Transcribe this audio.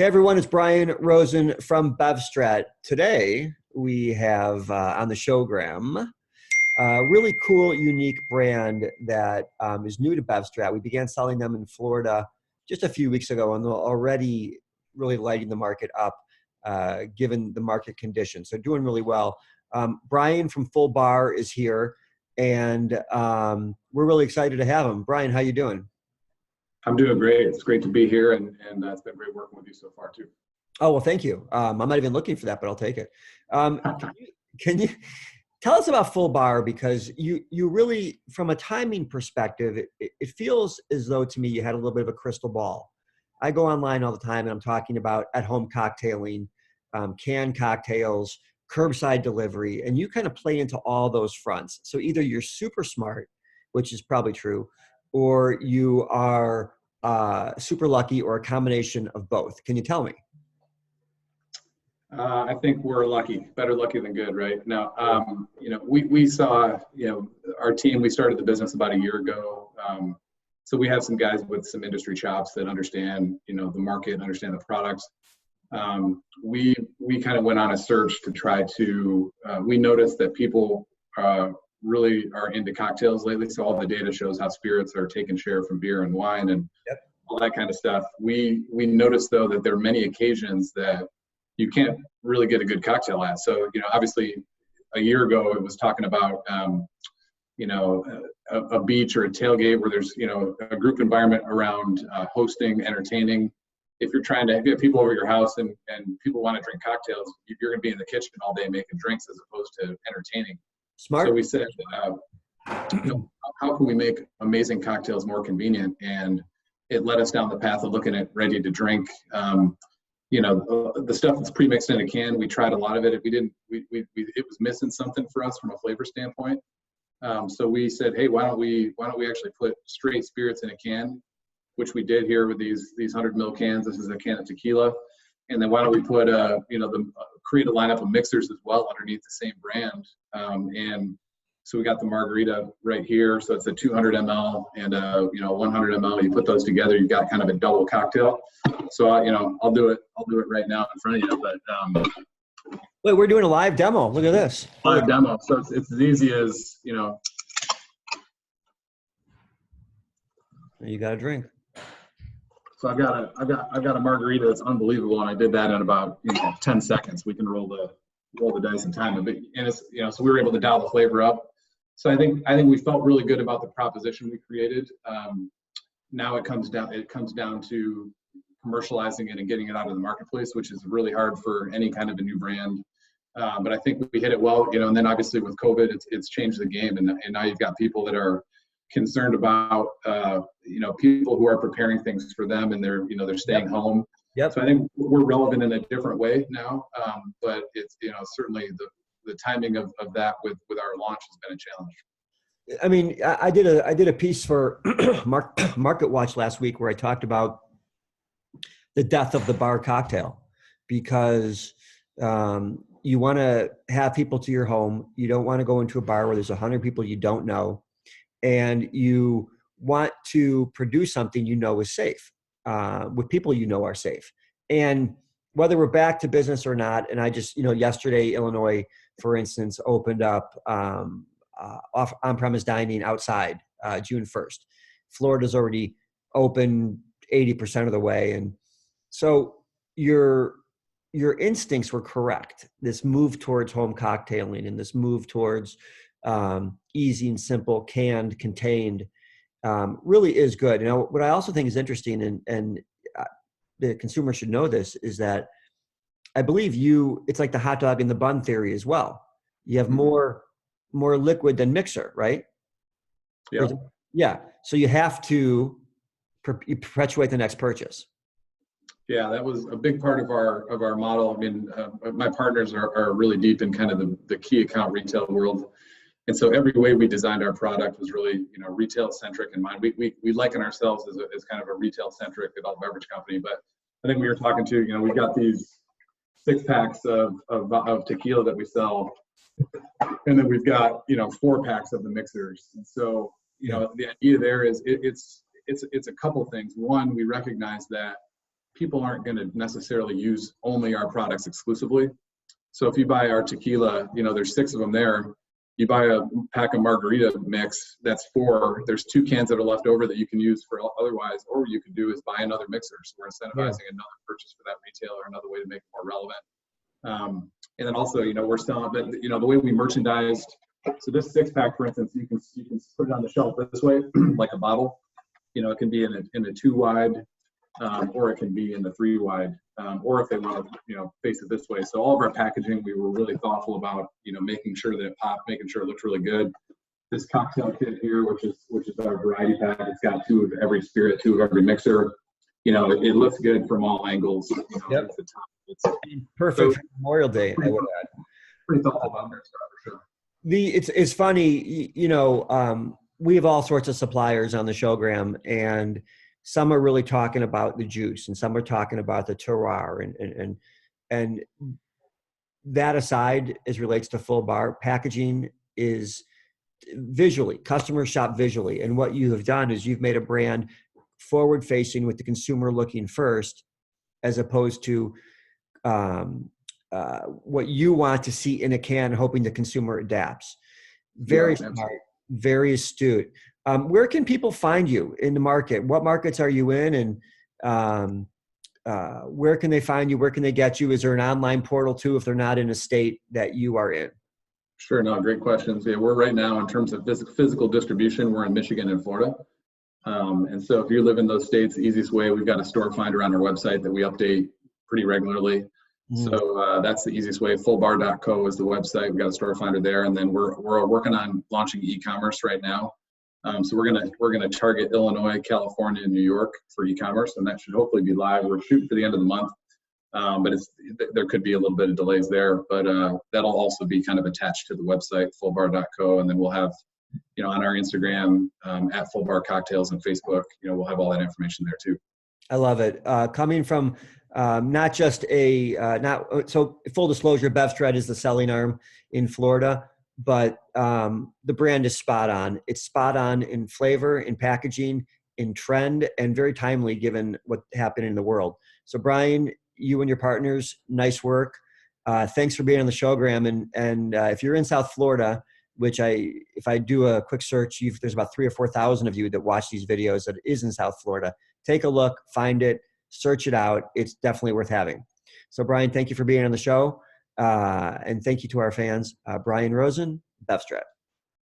Hey everyone, it's Brian Rosen from BevStrat. Today we have on the showgram a really cool, unique brand that is new to BevStrat. We began selling them in Florida just a few weeks ago, and they're already really lighting the market up given the market conditions. So doing really well. Brian from Full Bar is here, and we're really excited to have him. Brian, how you doing? I'm doing great. It's great to be here, and it's been great working with you so far too. Oh, well, thank you. I'm not even looking for that, but I'll take it. Can you tell us about Full Bar? Because you really, from a timing perspective, it feels as though to me you had a little bit of a crystal ball. I go online all the time and I'm talking about at-home cocktailing, canned cocktails, curbside delivery, and you kind of play into all those fronts. So either you're super smart, which is probably true, or you are super lucky, or a combination of both. Can you tell me? I think we're lucky, better lucky than good, right? Now, we saw, our team, we started the business about a year ago. So we have some guys with some industry chops that understand, the market, understand the products. We kind of went on a search to try to, we noticed that people really are into cocktails lately. So all the data shows how spirits are taking share from beer and wine and all that kind of stuff. We noticed though that there are many occasions that you can't really get a good cocktail at. So, obviously a year ago it was talking about, a beach or a tailgate where there's, a group environment around hosting, entertaining. If you have people over your house and people want to drink cocktails, you're going to be in the kitchen all day making drinks as opposed to entertaining. Smart. So we said, how can we make amazing cocktails more convenient? And it led us down the path of looking at ready to drink. The stuff that's pre-mixed in a can, we tried a lot of it. It was missing something for us from a flavor standpoint. So we said, hey, why don't we actually put straight spirits in a can, which we did here with these 100 ml cans. This is a can of tequila. And then why don't we put, create a lineup of mixers as well underneath the same brand. And so we got the margarita right here. So it's a 200 ml and a 100 ml. You put those together, you've got kind of a double cocktail. So I'll do it right now in front of you. But wait, we're doing a live demo. Look at this. Live demo. So it's as easy as You got a drink. So I've got a margarita that's unbelievable, and I did that in about 10 seconds. We can roll the dice and time it, and it's so we were able to dial the flavor up. So I think we felt really good about the proposition we created. Now it comes down to commercializing it and getting it out of the marketplace, which is really hard for any kind of a new brand. But I think we hit it well, and then obviously with COVID, it's changed the game, and now you've got people that are concerned about people who are preparing things for them, and they're staying home. Yep. So I think we're relevant in a different way now, but it's certainly the timing of that with our launch has been a challenge. I mean, I did a piece for Market Watch last week where I talked about the death of the bar cocktail, because you want to have people to your home. You don't want to go into a bar where there's 100 people you don't know, and you want to produce something is safe with people are safe. And whether we're back to business or not, and I just, yesterday, Illinois, for instance, opened up off on-premise dining outside June 1st. Florida's already open 80% of the way. And so your instincts were correct. This move towards home cocktailing and this move towards easy and simple, canned, contained, really is good. What I also think is interesting, and the consumer should know this, is that I believe it's like the hot dog in the bun theory as well. You have more liquid than mixer, right? Yeah. Yeah. So you have to perpetuate the next purchase. Yeah, that was a big part of our model. I mean, my partners are really deep in kind of the key account retail world. And so every way we designed our product was really, retail centric in mind. We liken ourselves as kind of a retail centric adult beverage company, but I think we were talking to, we've got these 6-packs of tequila that we sell, and then we've got 4-packs of the mixers. And so the idea there is it's a couple things. One, we recognize that people aren't going to necessarily use only our products exclusively. So if you buy our tequila, there's 6 of them there. You buy a pack of margarita mix, that's 4. There's 2 cans that are left over that you can use for otherwise, or what you can do is buy another mixer. So we're incentivizing another purchase for that retailer, another way to make it more relevant. And then also, we're selling, but the way we merchandised. So this 6-pack, for instance, you can put it on the shelf this way, like a bottle. It can be in a 2 wide, or it can be in the 3 wide, or if they want to, face it this way. So all of our packaging, we were really thoughtful about, making sure that it popped, making sure it looks really good. This cocktail kit here, which is our variety pack, it's got 2 of every spirit, 2 of every mixer. It looks good from all angles. Yep. It's Perfect for Memorial Day, I would add. pretty thoughtful about their stuff for sure. It's funny, we have all sorts of suppliers on the show, Graham, and some are really talking about the juice, and some are talking about the terroir, and that aside, as relates to Full Bar, packaging is visually, customers shop visually, and what you have done is you've made a brand forward facing with the consumer looking first, as opposed to what you want to see in a can, hoping the consumer adapts. Very smart, very astute. Where can people find you in the market? What markets are you in, and where can they find you? Where can they get you? Is there an online portal too, if they're not in a state that you are in? Sure, no, great questions. Yeah, we're right now in terms of physical distribution, we're in Michigan and Florida. And so if you live in those states, the easiest way, we've got a store finder on our website that we update pretty regularly. So that's the easiest way. Fullbar.co is the website. We've got a store finder there, and then we're working on launching e-commerce right now. So we're gonna target Illinois, California, and New York for e-commerce, and that should hopefully be live. We're shooting for the end of the month, but there could be a little bit of delays there. But that'll also be kind of attached to the website, Fullbar.co, and then we'll have, on our Instagram at Fullbar Cocktails and Facebook, we'll have all that information there too. I love it. Coming from not just so full disclosure, BevStrat is the selling arm in Florida, but the brand is spot on. It's spot on in flavor, in packaging, in trend, and very timely given what happened in the world. So Brian, you and your partners, nice work. Thanks for being on the show, Graham. And if you're in South Florida, which if I do a quick search, there's about 3,000 or 4,000 of you that watch these videos that is in South Florida. Take a look, find it, search it out. It's definitely worth having. So Brian, thank you for being on the show. And thank you to our fans. Brian Rosen, BevStrat.